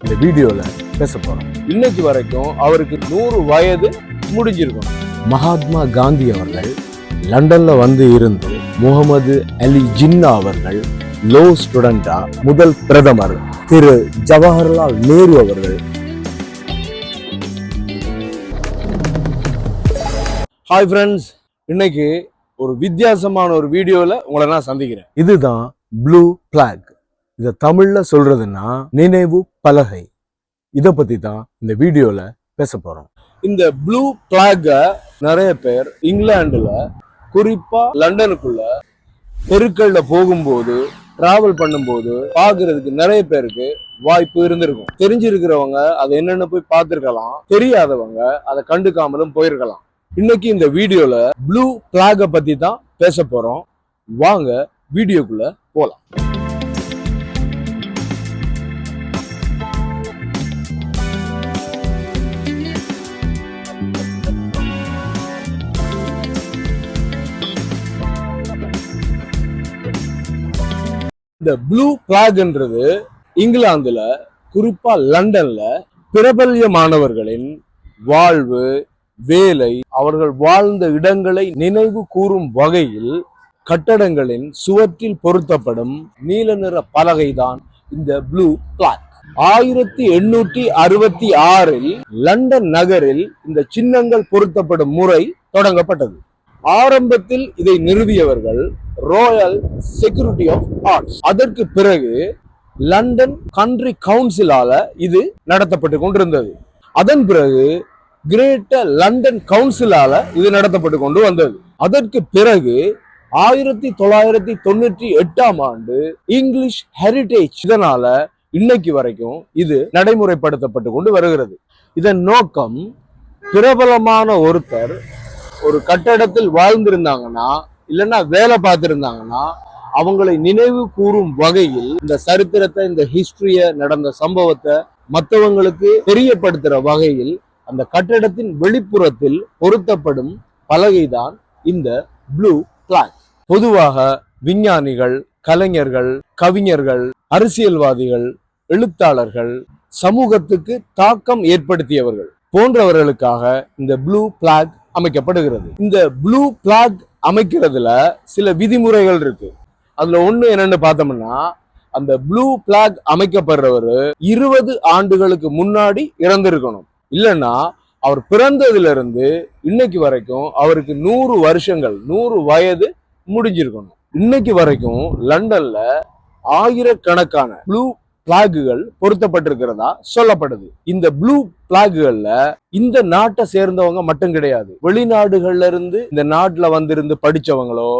இந்த வீடியோல பேச போறோம். இன்னைக்கு வரைக்கும் அவருக்கு 100 வயது முடிஞ்சிருக்கும். மகாத்மா காந்தி அவர்கள் லண்டன்ல வந்து இருந்து முகமது அலி ஜின்னா அவர்கள் லோ ஸ்டூடெண்டா முதல் பிரதமர் திரு ஜவஹர்லால் நேரு அவர்கள். ஹாய் ஃப்ரெண்ட்ஸ், இன்னைக்கு ஒரு வித்தியாசமான ஒரு வீடியோல உங்களை நான் சந்திக்கிறேன். இதுதான் ப்ளூ பிளாக். இதை தமிழ்ல சொல்றதுன்னா நினைவு பலகை. இதை பத்தி தான் இந்த வீடியோல பேச போறோம். இந்த ப்ளூ பிளாக நிறைய பேர் இங்கிலாந்துல, குறிப்பா லண்டனுக்குள்ள தெருக்கள்ல போகும்போது, டிராவல் பண்ணும்போது பாக்குறதுக்கு நிறைய பேருக்கு வாய்ப்பு இருந்திருக்கும். தெரிஞ்சிருக்கிறவங்க அதை என்னன்னு போய் பார்த்திருக்கலாம், தெரியாதவங்க அதை கண்டுக்காமலும் போயிருக்கலாம். இன்னைக்கு இந்த வீடியோல ப்ளூ பிளாக பத்தி தான் பேச போறோம். வாங்க வீடியோக்குள்ள போலாம். இந்த ப்ளூ பிளாக்ன்றது இங்கிலாந்துல, குறிப்பா லண்டன்ல பிரபல்யமானவர்களின் வாழ்வு, வேலை, அவர்கள் வாழ்ந்த இடங்களை நினைவு கூறும் வகையில் கட்டடங்களின் சுவற்றில் பொருத்தப்படும் நீல நிற பலகைதான் இந்த ப்ளூ பிளாக். 1866 லண்டன் நகரில் இந்த சின்னங்கள் பொருத்தப்படும் முறை தொடங்கப்பட்டது. ஆரம்பத்தில் இதை நிறுவியவர்கள் ராயல் செக்யூரிட்டி ஆஃப் ஆர்ட்ஸ். அதற்கு பிறகு லண்டன் கண்ட்ரி கவுன்சிலால இது நடத்தப்பட்டு கொண்டிருந்தது. அதன் பிறகு கிரேட்டர் லண்டன் கவுன்சிலால இது நடத்தப்பட்டு கொண்டு வந்தது. அதற்கு பிறகு 1998 இங்கிலீஷ் ஹெரிடேஜ் இதனால இன்னைக்கு வரைக்கும் இது நடைமுறைப்படுத்தப்பட்டு கொண்டு வருகிறது. இதன் நோக்கம், பிரபலமான ஒருத்தர் ஒரு கட்டடத்தில் வாழ்ந்திருந்தாங்கன்னா, இல்லைன்னா வேலை பார்த்திருந்தாங்கன்னா, அவங்களை நினைவு கூறும் வகையில் இந்த சரித்திரத்தை, இந்த ஹிஸ்டரிய, நடந்த சம்பவத்தை மற்றவங்களுக்கு தெரியப்படுத்துற வகையில் அந்த கட்டடத்தின் வெளிப்புறத்தில் பொருத்தப்படும் பலகைதான் இந்த ப்ளூ பிளாக். பொதுவாக விஞ்ஞானிகள், கலைஞர்கள், கவிஞர்கள், அரசியல்வாதிகள், எழுத்தாளர்கள், சமூகத்துக்கு தாக்கம் ஏற்படுத்தியவர்கள் போன்றவர்களுக்காக இந்த ப்ளூ பிளாக் அமைக்கப்படுகிறது. இந்த ப்ளூ பிளாக் அமைக்கிறதுல சில விதிமுறைகள் இருக்கு. அதுல ஒண்ணு என்னன்னு பார்த்தோம்னா, அந்த ப்ளூ பிளாக் அமைக்கப்படுறவரு 20 ஆண்டுகளுக்கு முன்னாடி இறந்திருக்கணும். இல்லைன்னா அவர் பிறந்ததுல இருந்து இன்னைக்கு வரைக்கும் அவருக்கு 100 வருஷங்கள், 100 வயது முடிஞ்சிருக்கணும். இன்னைக்கு வரைக்கும் லண்டன்ல ஆயிரக்கணக்கான ப்ளூ பிளாகுகள் பொருத்தப்பட்டிருக்கிறதா சொல்லப்படுது. இந்த ப்ளூ பிளாகுகள்ல இந்த நாட்டை சேர்ந்தவங்க மட்டும் கிடையாது, வெளிநாடுகள்ல இருந்து இந்த நாட்டுல வந்திருந்து படிச்சவங்களோ,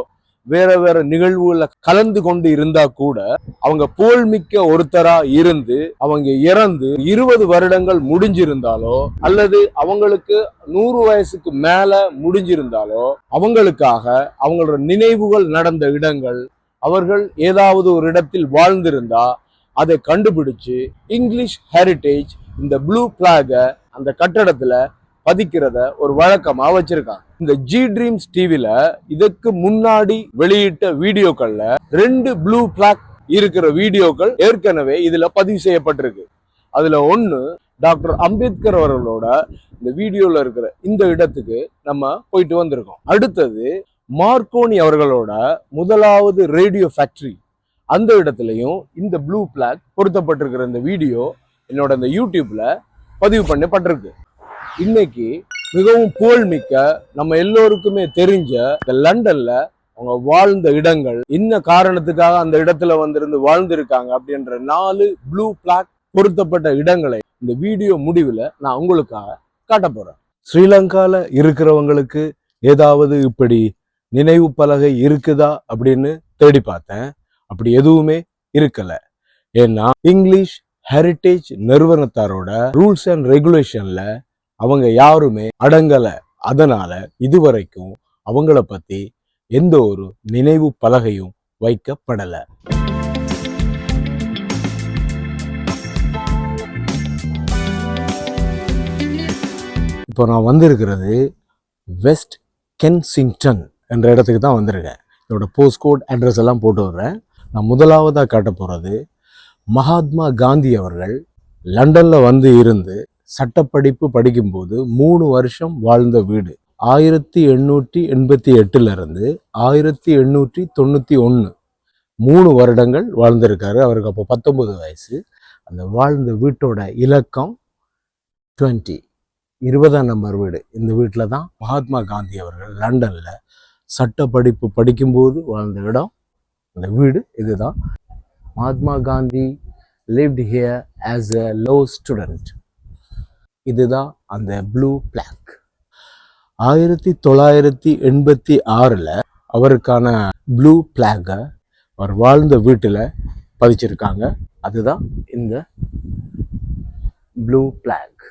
வேற வேற நிகழ்வுகளை கலந்து கொண்டு இருந்தா கூட, அவங்க புகழ்மிக்க ஒருத்தரா இருந்து அவங்க இறந்து 20 வருடங்கள் முடிஞ்சிருந்தாலோ, அல்லது அவங்களுக்கு 100 வயசுக்கு மேல முடிஞ்சிருந்தாலோ, அவங்களுக்காக அவங்களோட நினைவுகள் நடந்த இடங்கள், அவர்கள் ஏதாவது ஒரு இடத்தில் வாழ்ந்திருந்தா அதை கண்டுபிடிச்சு இங்கிலீஷ் ஹெரிடேஜ் இந்த ப்ளூ பிளாக அந்த கட்டடத்துல பதிக்கிறத ஒரு வழக்கமா வச்சிருக்காங்க. இந்த ஜி ட்ரீம்ஸ் டிவில இதுக்கு முன்னாடி வெளியிட்ட வீடியோக்கள்ல 2 ப்ளூ பிளாக் இருக்கிற வீடியோக்கள் ஏற்கனவே இதுல பதிவு செய்யப்பட்டிருக்கு. அதுல ஒண்ணு டாக்டர் அம்பேத்கர் அவர்களோட இந்த வீடியோல இருக்கிற இந்த இடத்துக்கு நம்ம போயிட்டு வந்திருக்கோம். அடுத்தது மார்க்கோனி அவர்களோட முதலாவது ரேடியோ ஃபேக்டரி, அந்த இடத்துலயும் இந்த ப்ளூ பிளாக் பொருத்தப்பட்டிருக்கிற இந்த வீடியோ என்னோட இந்த யூடியூப்ல பதிவு பண்ணப்பட்டிருக்கு. இன்னைக்கு மிகவும் புகழ்மிக்க, நம்ம எல்லோருக்குமே தெரிஞ்ச இந்த லண்டன்ல அவங்க வாழ்ந்த இடங்கள், என்ன காரணத்துக்காக அந்த இடத்துல வந்திருந்து வாழ்ந்திருக்காங்க அப்படின்ற 4 ப்ளூ பிளாக் பொருத்தப்பட்ட இடங்களை இந்த வீடியோ முடிவுல நான் உங்களுக்காக காட்ட போறேன். ஸ்ரீலங்கால இருக்கிறவங்களுக்கு ஏதாவது இப்படி நினைவு பலகை இருக்குதா அப்படின்னு தேடி பார்த்தேன். அப்படி எதுவுமே இருக்கல. ஏன்னா இங்கிலீஷ் ஹெரிடேஜ் நிறுவனத்தாரோட ரூல்ஸ் அண்ட் ரெகுலேஷன்ல அவங்க யாருமே அடங்கல. அதனால இதுவரைக்கும் அவங்கள பத்தி எந்த ஒரு நினைவு பலகையும் வைக்கப்படல. இப்போ நான் வந்திருக்கிறது வெஸ்ட் கென்சிங்டன் என்ற இடத்துக்கு தான் வந்திருக்கேன். இதோட போஸ்ட் கோட், அட்ரஸ் எல்லாம் போட்டு வர்றேன். நான் முதலாவதாக காட்ட போகிறது மகாத்மா காந்தி அவர்கள் லண்டன்ல வந்து இருந்து சட்டப்படிப்பு படிக்கும்போது 3 வருஷம் வாழ்ந்த வீடு. 1888 இருந்து 1891 3 வருடங்கள் வாழ்ந்திருக்காரு. அவருக்கு அப்போ 19 வயசு. அந்த வாழ்ந்த வீட்டோட இலக்கம் 20ஆம் நம்பர் வீடு. இந்த வீட்டில் தான் மகாத்மா காந்தி அவர்கள் லண்டன்ல சட்ட படிப்பு படிக்கும்போது வாழ்ந்த இடம். அந்த வீடு இதுதான். Mahatma Gandhi lived here as a law student. இதுதான் அந்த ப்ளூ பிளாக். 1986 அவருக்கான ப்ளூ பிளாக அவர் வாழ்ந்த வீட்டில் பதிச்சிருக்காங்க. அதுதான் இந்த ப்ளூ பிளாக்.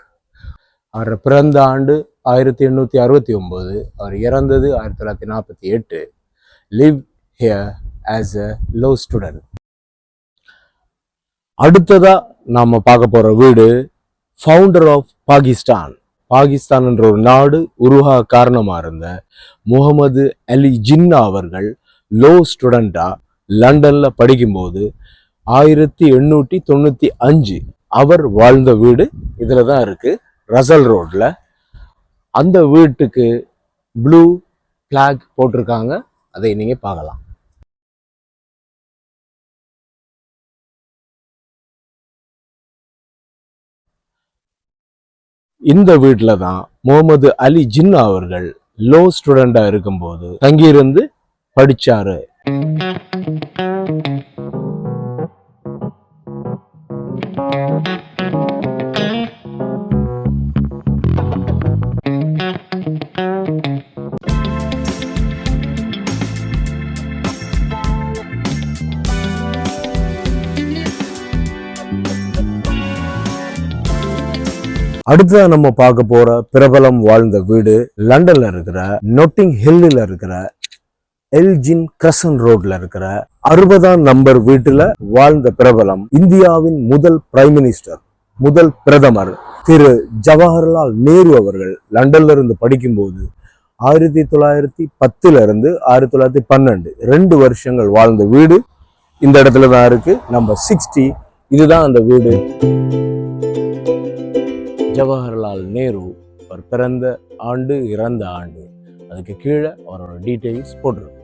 அவர் பிறந்த ஆண்டு 1869, அவர் இறந்தது 1948. live here as a law student. அடுத்ததா நாம பார்க்க போற வீடு ஃபவுண்டர் ஆஃப் பாகிஸ்தான். பாகிஸ்தான் என்ற ஒரு நாடு உருவாக காரணமா இருந்த முகமது அலி ஜின்னா அவர்கள் லோ ஸ்டூடெண்டா லண்டன்ல படிக்கும்போது 1895 அவர் வாழ்ந்த வீடு இதுல தான் இருக்கு, ரசல் ரோட்ல. அந்த வீட்டுக்கு ப்ளூ பிளாக் போட்டிருக்காங்க. அதை நீங்க பார்க்கலாம். இந்த வீட்டில தான் முகமது அலி ஜின்னா அவர்கள் லோ ஸ்டூடெண்டா இருக்கும்போது தங்கியிருந்து படிச்சாரு. அடுத்ததான் நம்ம பார்க்க போற பிரபலம் வாழ்ந்த வீடு லண்டன்ல இருக்கிற நொட்டிங் ஹில்லில் இருக்கிற எல்ஜின் கிரசன் ரோட்ல இருக்கிற 60ஆம் நம்பர் வீட்டுல வாழ்ந்த பிரபலம் இந்தியாவின் முதல் பிரைம் மினிஸ்டர், முதல் பிரதமர் திரு ஜவஹர்லால் நேரு அவர்கள் லண்டன்ல இருந்து படிக்கும்போது 1910 இருந்து 1912 2 வருஷங்கள் வாழ்ந்த வீடு இந்த இடத்துல தான் இருக்கு. நம்பர் 60. இதுதான் அந்த வீடு. ஜவஹர்லால் நேரு அவர் பிறந்த ஆண்டு, இறந்த ஆண்டு, அதுக்கு கீழே அவரோட டீட்டெயில்ஸ் போட்டிருக்கு.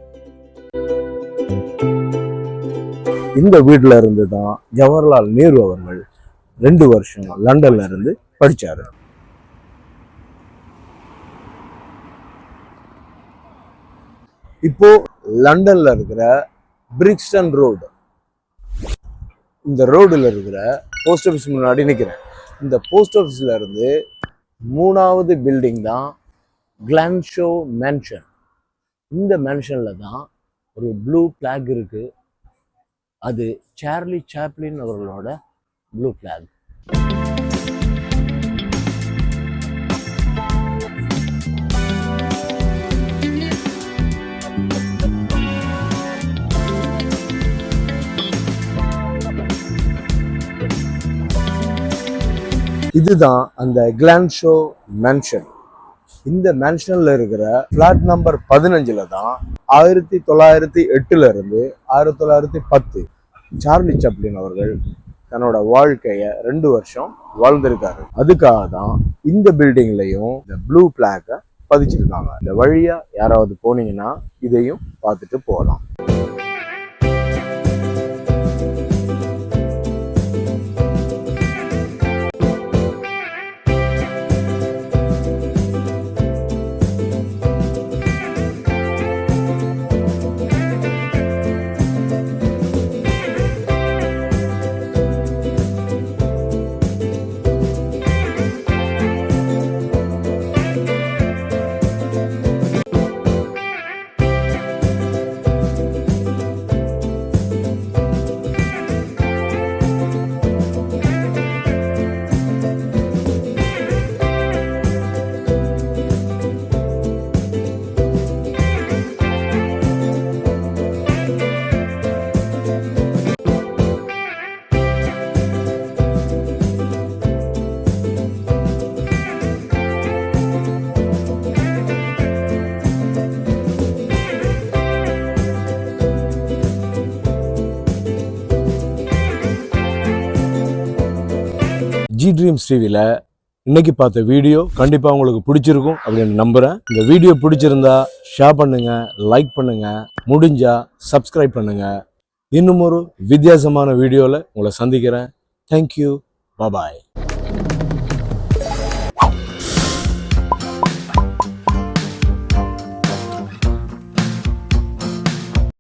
இந்த வீட்டில இருந்து தான் ஜவஹர்லால் நேரு அவர்கள் 2 வருஷம் லண்டன்ல இருந்து படிச்சாரு. இப்போ லண்டன்ல இருக்கிற பிரிக்ஸ்டன் ரோடு, இந்த ரோடுல இருக்கிற போஸ்ட் ஆஃபீஸ் முன்னாடி நிற்கிறேன். இந்த போஸ்ட் ஆஃபீஸ்ல இருந்து 3வது பில்டிங் தான் கிளான்ஷோ மேன்ஷன். இந்த மேன்ஷன்ல தான் ஒரு ப்ளூ பிளாக் இருக்கு. அது சார்லி சாப்ளின் அவர்களோட ப்ளூ பிளாக். இதுதான் அந்த கிளான்ஷோ மேன்ஷன். இந்த மேன்ஷன்ல இருக்கிற பிளாட் நம்பர் 15ல தான் 1908 இருந்து 1910 சார்லி சாப்ளின் அவர்கள் தன்னோட வாழ்க்கைய 2 வருஷம் வாழ்ந்திருக்காரு. அதுக்காக தான் இந்த பில்டிங்லயும் இந்த ப்ளூ பிளாக்க பதிச்சிருக்காங்க. இந்த வழியா யாராவது போனீங்கன்னா இதையும் பார்த்துட்டு போகலாம். ட்ரீம்ஸ் டிவியில் இன்னைக்கு பார்த்த வீடியோ கண்டிப்பாக உங்களுக்கு பிடிச்சிருக்கும் அப்படின்னு நம்புகிறேன். இந்த வீடியோ பிடிச்சிருந்தா ஷேர் பண்ணுங்க, லைக் பண்ணுங்க, முடிஞ்சா சப்ஸ்கிரைப் பண்ணுங்க. இன்னும் ஒரு வித்தியாசமான வீடியோவில் உங்களை சந்திக்கிறேன். தேங்க்யூ. பாய்.